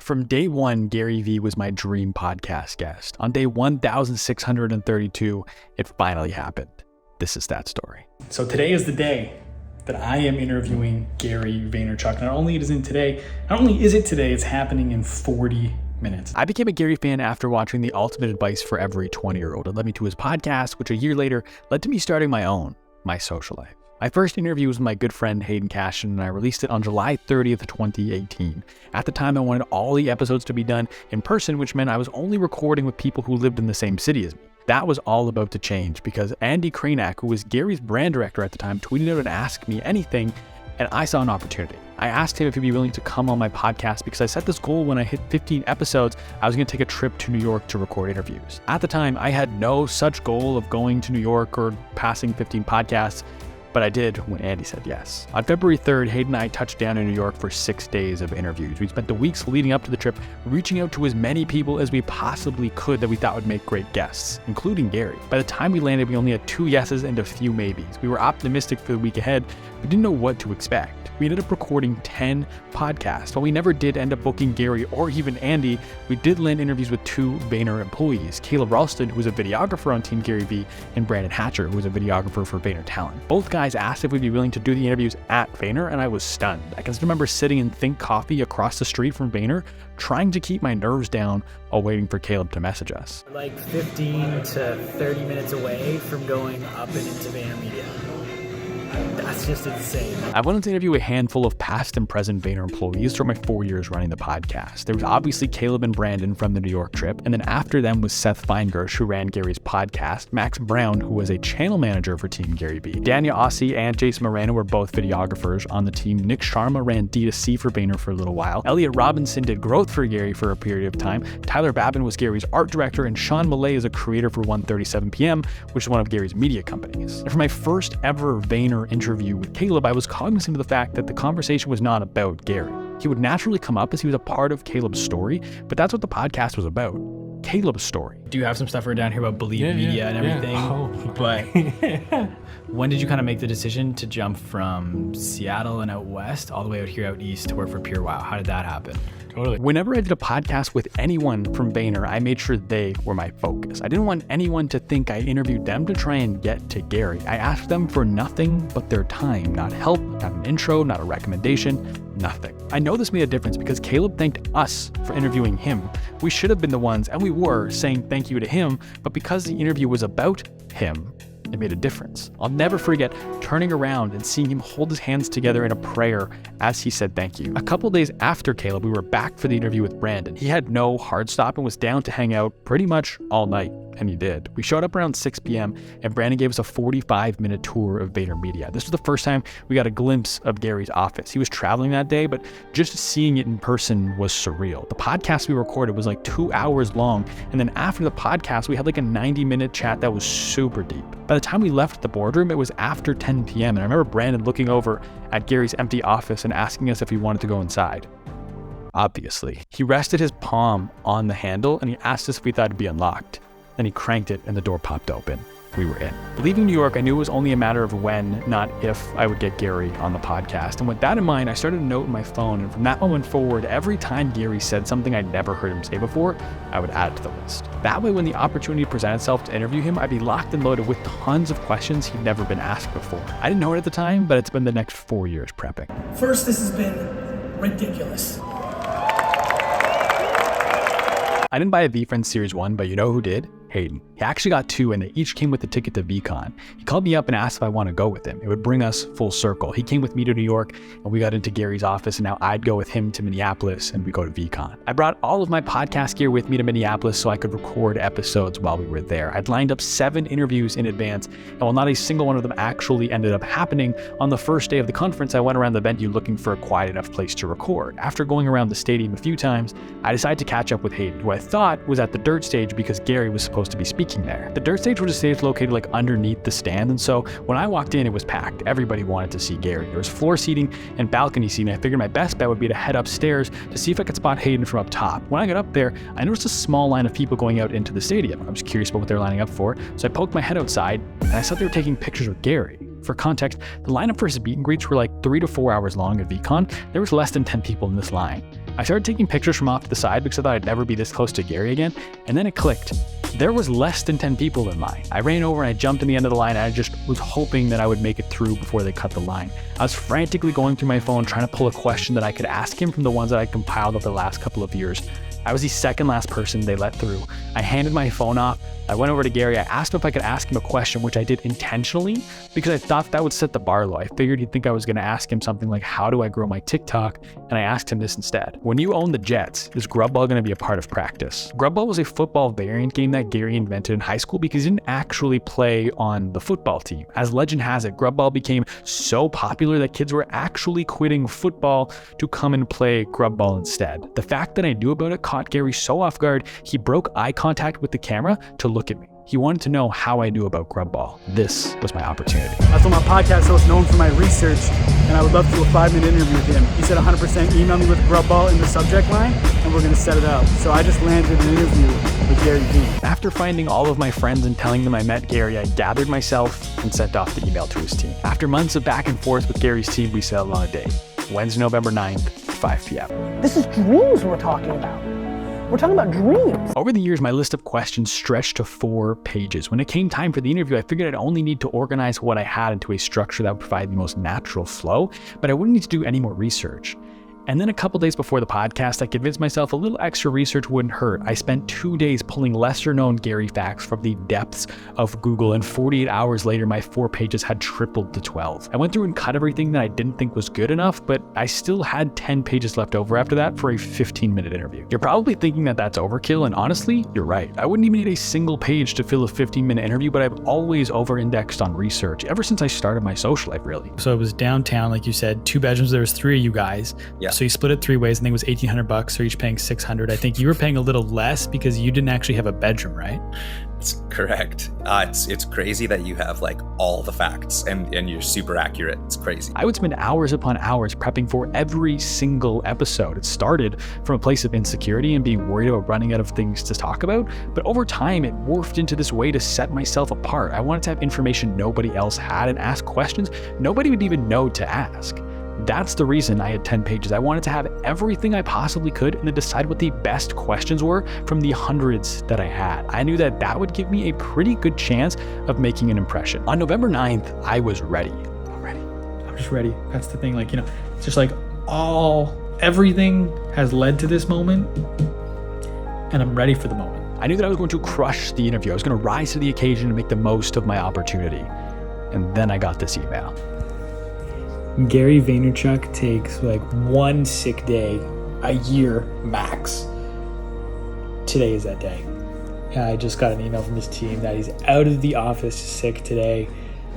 From day one, GaryVee was my dream podcast guest. On day 1632, it finally happened. This is that story. So today is the day that I am interviewing Gary Vaynerchuk. Not only is it today, it's happening in 40 minutes. I became a Gary fan after watching The Ultimate Advice for Every 20-Year-Old. It led me to his podcast, which a year later led to me starting my social life. My first interview was with my good friend Hayden Cashin, and I released it on July 30th, 2018. At the time, I wanted all the episodes to be done in person, which meant I was only recording with people who lived in the same city as me. That was all about to change because Andy Kranak, who was Gary's brand director at the time, tweeted out and asked me anything, and I saw an opportunity. I asked him if he'd be willing to come on my podcast because I set this goal when I hit 15 episodes, I was going to take a trip to New York to record interviews. At the time, I had no such goal of going to New York or passing 15 podcasts, but I did when Andy said yes. On February 3rd, Hayden and I touched down in New York for 6 days of interviews. We spent the weeks leading up to the trip reaching out to as many people as we possibly could that we thought would make great guests, including Gary. By the time we landed, we only had 2 yeses and a few maybes. We were optimistic for the week ahead, but didn't know what to expect. We ended up recording 10 podcasts. While we never did end up booking Gary or even Andy, we did land interviews with 2 Vayner employees, Caleb Ralston, who was a videographer on Team GaryVee, and Brandon Hatcher, who was a videographer for Vayner Talent. Both guys asked if we'd be willing to do the interviews at Vayner, and I was stunned. I can still remember sitting in Think Coffee across the street from Vayner, trying to keep my nerves down while waiting for Caleb to message us. Like 15 to 30 minutes away from going up and into VaynerMedia. That's just insane. I wanted to interview a handful of past and present Vayner employees for my 4 years running the podcast. There was obviously Caleb and Brandon from the New York trip, and then after them was Seth Feingersh, who ran Gary's podcast, Max Brown, who was a channel manager for Team GaryVee. Dania Ossie and Jason Moreno were both videographers on the team. Nick Sharma ran D2C for Vayner for a little while. Elliot Robinson did growth for Gary for a period of time. Tyler Babin was Gary's art director, and Sean Millay is a creator for 1:37 p.m., which is one of Gary's media companies. And for my first ever Vayner interview with Caleb, I was cognizant of the fact that the conversation was not about Gary. He would naturally come up as he was a part of Caleb's story, but that's what the podcast was about. Caleb's story. Do you have some stuff written down here about Believe Media and everything? Yeah. Oh, but when did you kind of make the decision to jump from Seattle and out west all the way out here out east to work for Pure Wow? How did that happen? Totally. Whenever I did a podcast with anyone from Vayner, I made sure they were my focus. I didn't want anyone to think I interviewed them to try and get to Gary. I asked them for nothing but their time, not help, not an intro, not a recommendation, nothing. I know this made a difference because Caleb thanked us for interviewing him. We should have been the ones, and we were, saying thank you to him, but because the interview was about him, it made a difference. I'll never forget turning around and seeing him hold his hands together in a prayer as he said thank you. A couple days after Caleb, we were back for the interview with Brandon. He had no hard stop and was down to hang out pretty much all night, and he did. We showed up around 6 p.m. and Brandon gave us a 45-minute tour of VaynerMedia. This was the first time we got a glimpse of Gary's office. He was traveling that day, but just seeing it in person was surreal. The podcast we recorded was like 2 hours long, and then after the podcast, we had like a 90-minute chat that was super deep. By the time we left the boardroom, it was after 10 p.m. and I remember Brandon looking over at Gary's empty office and asking us if we wanted to go inside. Obviously. He rested his palm on the handle and he asked us if we thought it'd be unlocked. Then he cranked it and the door popped open. We were in. Leaving New York, I knew it was only a matter of when, not if, I would get Gary on the podcast. And with that in mind, I started a note in my phone, and from that moment forward, every time Gary said something I'd never heard him say before, I would add it to the list. That way, when the opportunity presented itself to interview him, I'd be locked and loaded with tons of questions he'd never been asked before. I didn't know it at the time, but it's been the next 4 years prepping. First, this has been ridiculous. I didn't buy a VFriends Series 1, but you know who did? Hayden. He actually got 2 and they each came with a ticket to VCon. He called me up and asked if I want to go with him. It would bring us full circle. He came with me to New York and we got into Gary's office, and now I'd go with him to Minneapolis and we go to VCon. I brought all of my podcast gear with me to Minneapolis so I could record episodes while we were there. I'd lined up 7 interviews in advance, and while not a single one of them actually ended up happening, on the first day of the conference, I went around the venue looking for a quiet enough place to record. After going around the stadium a few times, I decided to catch up with Hayden, who I thought was at the dirt stage because Gary was supposed to be speaking there. The dirt stage was a stage located like underneath the stand, and so when I walked in, it was packed. Everybody wanted to see Gary. There was floor seating and balcony seating. I figured my best bet would be to head upstairs to see if I could spot Hayden from up top. When I got up there, I noticed a small line of people going out into the stadium. I was curious about what they were lining up for, so I poked my head outside and I saw they were taking pictures with Gary. For context, the lineup for his meet and greets were like 3 to 4 hours long at VCon. There was less than 10 people in this line. I started taking pictures from off to the side because I thought I'd never be this close to Gary again, and then it clicked. There was less than 10 people in line. I ran over and I jumped in the end of the line, and I just was hoping that I would make it through before they cut the line. I was frantically going through my phone trying to pull a question that I could ask him from the ones that I compiled over the last couple of years. I was the second last person they let through. I handed my phone off. I went over to Gary. I asked him if I could ask him a question, which I did intentionally because I thought that would set the bar low. I figured he'd think I was going to ask him something like, how do I grow my TikTok? And I asked him this instead. When you own the Jets, is grub ball going to be a part of practice? Grub ball was a football variant game that Gary invented in high school because he didn't actually play on the football team. As legend has it, grub ball became so popular that kids were actually quitting football to come and play grub ball instead. The fact that I knew about it caught Gary so off guard, he broke eye contact with the camera to look at me. He wanted to know how I knew about grub ball. This was my opportunity. I told my podcast host, known for my research, and I would love to do a 5-minute interview with him. He said 100% email me with grub ball in the subject line, and we're gonna set it up. So I just landed an interview with GaryVee. After finding all of my friends and telling them I met Gary, I gathered myself and sent off the email to his team. After months of back and forth with Gary's team, we settled on a date. Wednesday, November 9th, 5 p.m. This is dreams we're talking about. We're talking about dreams. Over the years, my list of questions stretched to 4 pages. When it came time for the interview, I figured I'd only need to organize what I had into a structure that would provide the most natural flow, but I wouldn't need to do any more research. And then a couple days before the podcast, I convinced myself a little extra research wouldn't hurt. I spent 2 days pulling lesser known Gary facts from the depths of Google, and 48 hours later, my 4 pages had tripled to 12. I went through and cut everything that I didn't think was good enough, but I still had 10 pages left over after that for a 15-minute interview. You're probably thinking that that's overkill, and honestly, you're right. I wouldn't even need a single page to fill a 15-minute interview, but I've always over-indexed on research, ever since I started my social life, really. So it was downtown, like you said, 2 bedrooms. There was 3 of you guys. Yeah. So you split it 3 ways. I think it was $1,800, so each paying $600. I think you were paying a little less because you didn't actually have a bedroom, right? That's correct. It's crazy that you have like all the facts and you're super accurate. It's crazy. I would spend hours upon hours prepping for every single episode. It started from a place of insecurity and being worried about running out of things to talk about, but over time it morphed into this way to set myself apart. I wanted to have information nobody else had and ask questions nobody would even know to ask. That's the reason I had 10 pages. I wanted to have everything I possibly could and then decide what the best questions were from the hundreds that I had. I knew that that would give me a pretty good chance of making an impression. On November 9th, I was ready. I'm just ready. That's the thing. Like, it's just like everything has led to this moment, and I'm ready for the moment. I knew that I was going to crush the interview. I was going to rise to the occasion and make the most of my opportunity. And then I got this email. Gary Vaynerchuk takes like 1 sick day a year max. Today is that day. I just got an email from his team that he's out of the office sick today.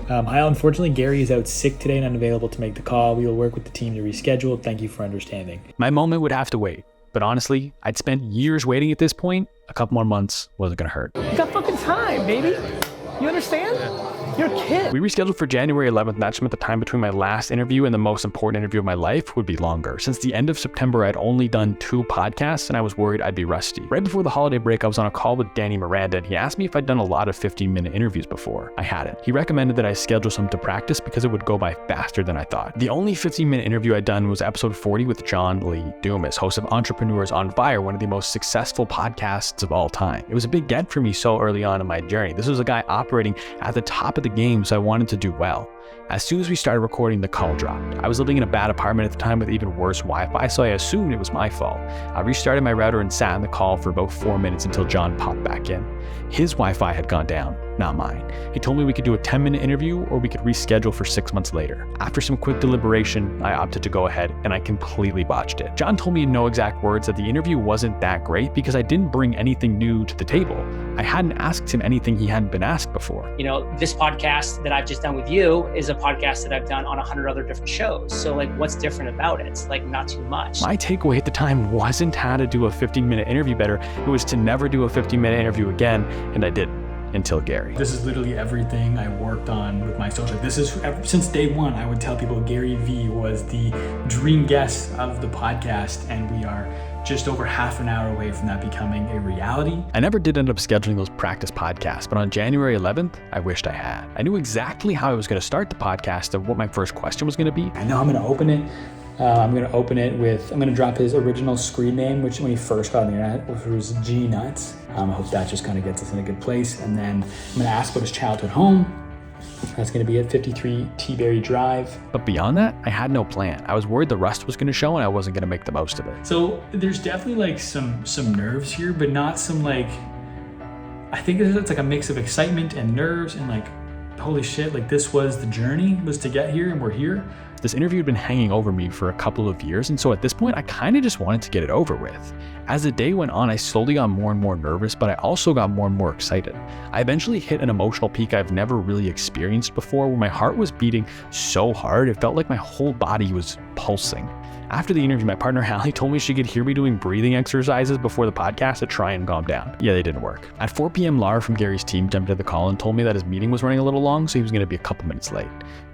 Unfortunately, Gary is out sick today and unavailable to make the call. We will work with the team to reschedule. Thank you for understanding. My moment would have to wait. But honestly, I'd spent years waiting at this point. A couple more months wasn't going to hurt. You got fucking time, baby. You understand? You're a kid. We rescheduled for January 11th, and that just meant the time between my last interview and the most important interview of my life would be longer. Since the end of September, I'd only done 2 podcasts, and I was worried I'd be rusty. Right before the holiday break, I was on a call with Danny Miranda, and he asked me if I'd done a lot of 15-minute interviews before. I hadn't. He recommended that I schedule some to practice because it would go by faster than I thought. The only 15-minute interview I'd done was episode 40 with John Lee Dumas, host of Entrepreneurs on Fire, one of the most successful podcasts of all time. It was a big get for me so early on in my journey. This was a guy operating at the top of the game, so I wanted to do well. As soon as we started recording, the call dropped. I was living in a bad apartment at the time with even worse Wi-Fi, so I assumed it was my fault. I restarted my router and sat in the call for about 4 minutes until John popped back in. His Wi-Fi had gone down, not mine. He told me we could do a 10-minute interview or we could reschedule for 6 months later. After some quick deliberation, I opted to go ahead, and I completely botched it. John told me in no exact words that the interview wasn't that great because I didn't bring anything new to the table. I hadn't asked him anything he hadn't been asked before. This podcast that I've just done with you is a podcast that I've done on 100 other different shows. So what's different about it? It's not too much. My takeaway at the time wasn't how to do a 15-minute interview better. It was to never do a 15-minute interview again, and I didn't until Gary. This is literally everything I worked on with my social. This is since day one. I would tell people GaryVee was the dream guest of the podcast, and we are just over half an hour away from that becoming a reality. I never did end up scheduling those practice podcasts, but on January 11th, I wished I had. I knew exactly how I was going to start the podcast and what my first question was going to be. I know I'm going to open it I'm going to open it with, I'm going to drop his original screen name, which when he first got on the internet, which was G Nuts. I hope that just kind of gets us in a good place. And then I'm going to ask about his childhood home. That's going to be at 53 T-Berry Drive. But beyond that, I had no plan. I was worried the rust was going to show and I wasn't going to make the most of it. So there's definitely like some nerves here, but not some like, I think it's like a mix of excitement and nerves and like, holy shit, like this was the journey, was to get here and we're here. This interview had been hanging over me for a couple of years, and so at this point, I kind of just wanted to get it over with. As the day went on, I slowly got more and more nervous, but I also got more and more excited. I eventually hit an emotional peak I've never really experienced before, where my heart was beating so hard, it felt like my whole body was pulsing. After the interview, my partner Hallie told me she could hear me doing breathing exercises before the podcast to try and calm down. Yeah, they didn't work. At 4 p.m., Lara from Gary's team jumped into the call and told me that his meeting was running a little long, so he was going to be a couple minutes late.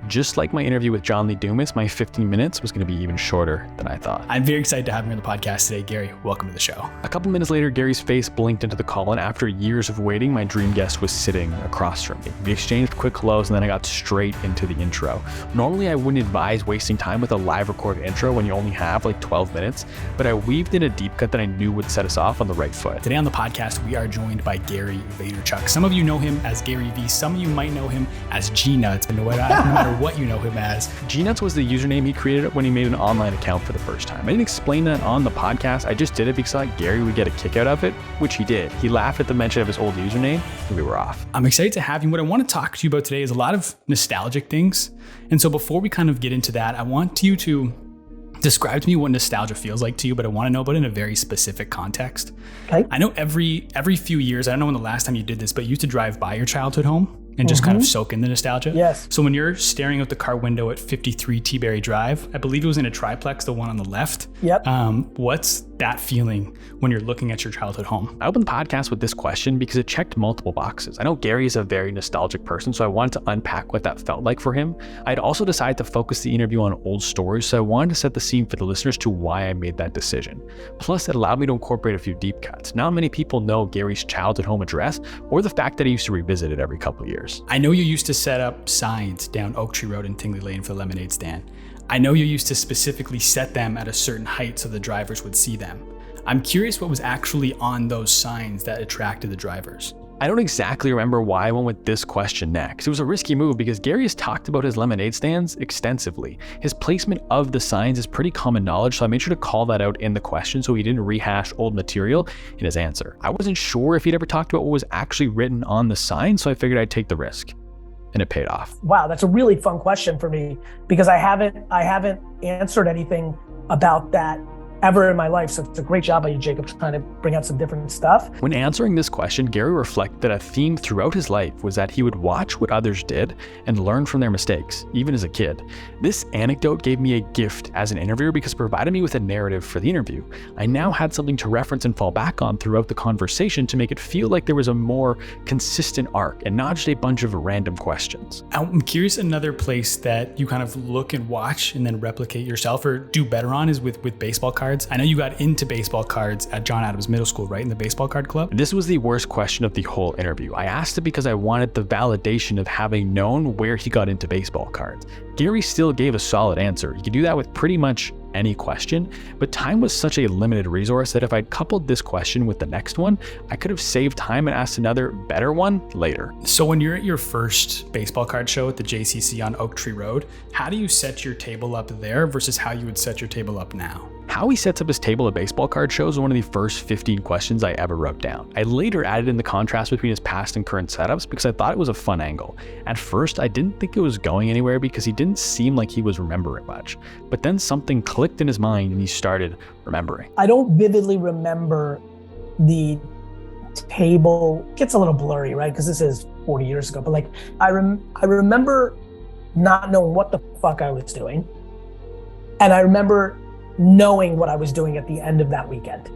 Just like my interview with John Lee Dumas, my 15 minutes was going to be even shorter than I thought. I'm very excited to have you on the podcast today, Gary. Welcome to the show. A couple minutes later, Gary's face blinked into the call, and after years of waiting, my dream guest was sitting across from me. We exchanged quick hellos, and then I got straight into the intro. Normally, I wouldn't advise wasting time with a live recorded intro when you only have like 12 minutes, but I weaved in a deep cut that I knew would set us off on the right foot. Today on the podcast, we are joined by Gary Vaynerchuk. Some of you know him as GaryVee. Some of you might know him as G-Nuts, but no matter what you know him as. G-Nuts was the username he created when he made an online account for the first time. I didn't explain that on the podcast. I just did it because I thought Gary would get a kick out of it, which he did. He laughed at the mention of his old username, and we were off. I'm excited to have you. What I want to talk to you about today is a lot of nostalgic things. And so before we kind of get into that, I want you to describe to me what nostalgia feels like to you, but I want to know about it in a very specific context. Okay. I know every few years, I don't know when the last time you did this, but you used to drive by your childhood home and just kind of soak in the nostalgia. Yes. So when you're staring out the car window at 53 T-Berry Drive, I believe it was in a triplex, the one on the left. Yep. What's that feeling when you're looking at your childhood home? I opened the podcast with this question because it checked multiple boxes. I know Gary is a very nostalgic person, so I wanted to unpack what that felt like for him. I'd also decided to focus the interview on old stories, so I wanted to set the scene for the listeners to why I made that decision. Plus, it allowed me to incorporate a few deep cuts. Not many people know Gary's childhood home address or the fact that he used to revisit it every couple of years. I know you used to set up signs down Oak Tree Road in Tingley Lane for the lemonade stand. I know you used to specifically set them at a certain height so the drivers would see them. I'm curious what was actually on those signs that attracted the drivers. I don't exactly remember why I went with this question next. It was a risky move because Gary has talked about his lemonade stands extensively. His placement of the signs is pretty common knowledge, so I made sure to call that out in the question so he didn't rehash old material in his answer. I wasn't sure if he'd ever talked about what was actually written on the sign, so I figured I'd take the risk. And it paid off. Wow, that's a really fun question for me because I haven't answered anything about that ever in my life. So it's a great job by you, Jacob, trying to bring out some different stuff. When answering this question, Gary reflected that a theme throughout his life was that he would watch what others did and learn from their mistakes, even as a kid. This anecdote gave me a gift as an interviewer because it provided me with a narrative for the interview. I now had something to reference and fall back on throughout the conversation to make it feel like there was a more consistent arc and not just a bunch of random questions. I'm curious, another place that you kind of look and watch and then replicate yourself or do better on is with baseball cards. I know you got into baseball cards at John Adams Middle School, right? In the baseball card club? This was the worst question of the whole interview. I asked it because I wanted the validation of having known where he got into baseball cards. Gary still gave a solid answer. You could do that with pretty much any question, but time was such a limited resource that if I'd coupled this question with the next one, I could have saved time and asked another better one later. So when you're at your first baseball card show at the JCC on Oak Tree Road, how do you set your table up there versus how you would set your table up now? How he sets up his table at baseball card shows was one of the first 15 questions I ever wrote down. I later added in the contrast between his past and current setups because I thought it was a fun angle. At first, I didn't think it was going anywhere because he didn't seem like he was remembering much. But then something clicked in his mind and he started remembering. I don't vividly remember the table. It gets a little blurry, right? Because this is 40 years ago. But like, I remember not knowing what the fuck I was doing. And I remember knowing what I was doing at the end of that weekend.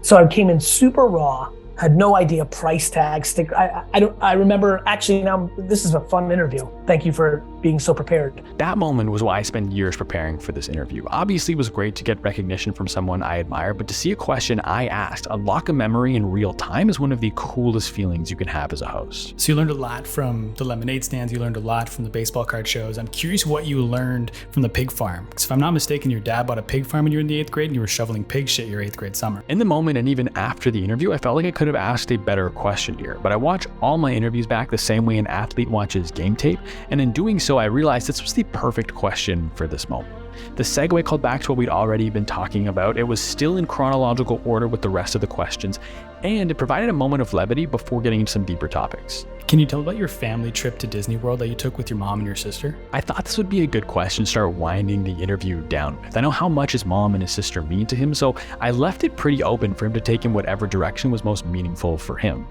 So I came in super raw Had no idea price tags. I remember, actually now, this is a fun interview. Thank you for being so prepared. That moment was why I spent years preparing for this interview. Obviously, it was great to get recognition from someone I admire, but to see a question I asked unlock a memory in real time is one of the coolest feelings you can have as a host. So you learned a lot from the lemonade stands, you learned a lot from the baseball card shows. I'm curious what you learned from the pig farm. Because if I'm not mistaken, your dad bought a pig farm when you were in the 8th grade and you were shoveling pig shit your 8th grade summer. In the moment and even after the interview, I felt like I could have asked a better question here, but I watch all my interviews back the same way an athlete watches game tape, and in doing so, I realized this was the perfect question for this moment. The segue called back to what we'd already been talking about. It was still in chronological order with the rest of the questions, and it provided a moment of levity before getting into some deeper topics. Can you tell about your family trip to Disney World that you took with your mom and your sister? I thought this would be a good question to start winding the interview down with. I know how much his mom and his sister mean to him, so I left it pretty open for him to take in whatever direction was most meaningful for him.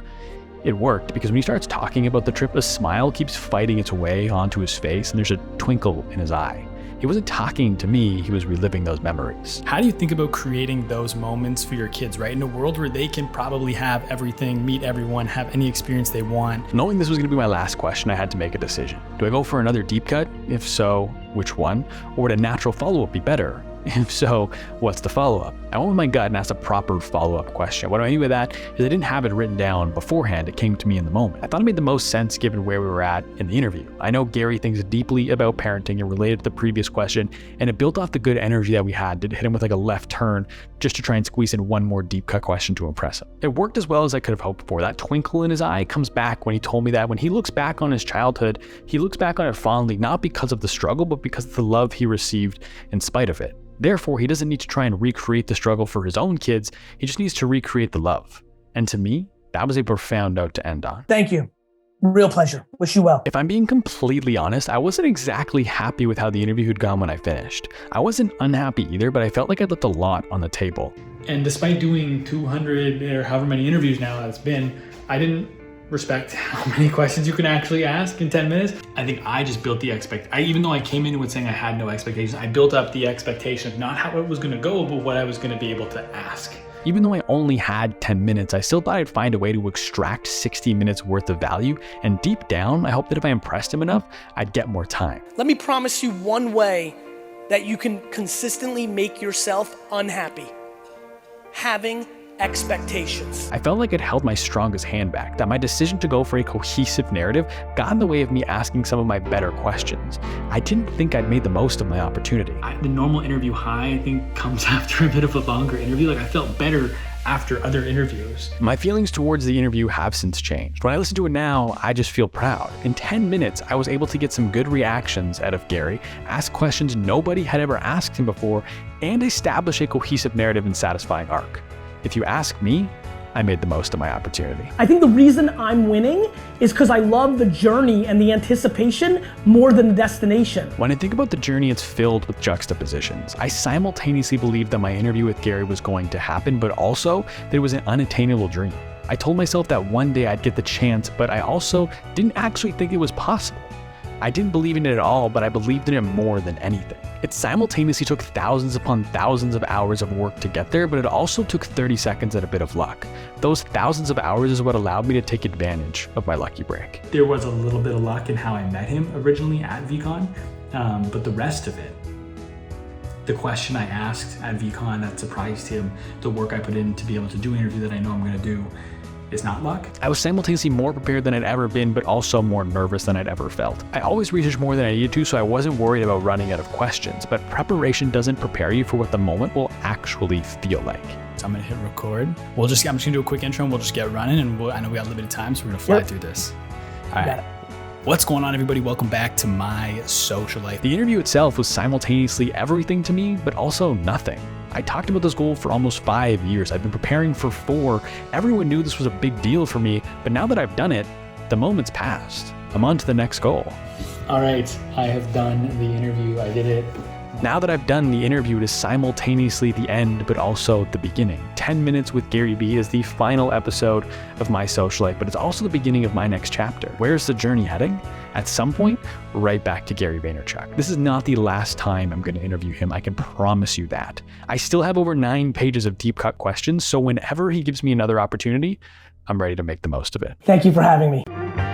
It worked because when he starts talking about the trip, a smile keeps fighting its way onto his face and there's a twinkle in his eye. He wasn't talking to me, he was reliving those memories. How do you think about creating those moments for your kids, right? In a world where they can probably have everything, meet everyone, have any experience they want. Knowing this was going to be my last question, I had to make a decision. Do I go for another deep cut? If so, which one? Or would a natural follow-up be better? If so, what's the follow-up? I went with my gut and asked a proper follow-up question. What I mean by that is I didn't have it written down beforehand, it came to me in the moment. I thought it made the most sense given where we were at in the interview. I know Gary thinks deeply about parenting and related to the previous question, and it built off the good energy that we had to hit him with like a left turn just to try and squeeze in one more deep cut question to impress him. It worked as well as I could have hoped for. That twinkle in his eye comes back when he told me that when he looks back on his childhood, he looks back on it fondly, not because of the struggle, but because of the love he received in spite of it. Therefore, he doesn't need to try and recreate the struggle for his own kids, he just needs to recreate the love. And to me, that was a profound note to end on. Thank you. Real pleasure. Wish you well. If I'm being completely honest, I wasn't exactly happy with how the interview had gone when I finished. I wasn't unhappy either, but I felt like I'd left a lot on the table. And despite doing 200 or however many interviews now it's been, I didn't respect how many questions you can actually ask in 10 minutes. I think I just built the even though I came in with saying I had no expectations, I built up the expectation of not how it was going to go, but what I was going to be able to ask. Even though I only had 10 minutes, I still thought I'd find a way to extract 60 minutes worth of value. And deep down, I hoped that if I impressed him enough, I'd get more time. Let me promise you one way that you can consistently make yourself unhappy. Having expectations. I felt like it held my strongest hand back, that my decision to go for a cohesive narrative got in the way of me asking some of my better questions. I didn't think I'd made the most of my opportunity. The normal interview high, I think, comes after a bit of a longer interview. Like I felt better after other interviews. My feelings towards the interview have since changed. When I listen to it now, I just feel proud. In 10 minutes, I was able to get some good reactions out of Gary, ask questions nobody had ever asked him before, and establish a cohesive narrative and satisfying arc. If you ask me, I made the most of my opportunity. I think the reason I'm winning is because I love the journey and the anticipation more than the destination. When I think about the journey, it's filled with juxtapositions. I simultaneously believed that my interview with Gary was going to happen, but also that it was an unattainable dream. I told myself that one day I'd get the chance, but I also didn't actually think it was possible. I didn't believe in it at all, but I believed in it more than anything. It simultaneously took thousands upon thousands of hours of work to get there, but it also took 30 seconds and a bit of luck. Those thousands of hours is what allowed me to take advantage of my lucky break. There was a little bit of luck in how I met him originally at VCon, but the rest of it, the question I asked at VCon that surprised him, the work I put in to be able to do an interview that I know I'm going to do, is not luck. I was simultaneously more prepared than I'd ever been, but also more nervous than I'd ever felt. I always researched more than I needed to, so I wasn't worried about running out of questions, but preparation doesn't prepare you for what the moment will actually feel like. So I'm gonna hit record. I'm just gonna do a quick intro and we'll just get running, and I know we got limited time, so we're gonna fly through this. All right. What's going on, everybody? Welcome back to my social life. The interview itself was simultaneously everything to me, but also nothing. I talked about this goal for almost 5 years. I've been preparing for 4. Everyone knew this was a big deal for me, but now that I've done it, the moment's passed. I'm on to the next goal. All right, I have done the interview. I did it. Now that I've done the interview, it is simultaneously the end, but also the beginning. 10 Minutes with GaryVee is the final episode of my social life, but it's also the beginning of my next chapter. Where's the journey heading? At some point, right back to Gary Vaynerchuk. This is not the last time I'm going to interview him, I can promise you that. I still have over 9 pages of deep cut questions, so whenever he gives me another opportunity, I'm ready to make the most of it. Thank you for having me.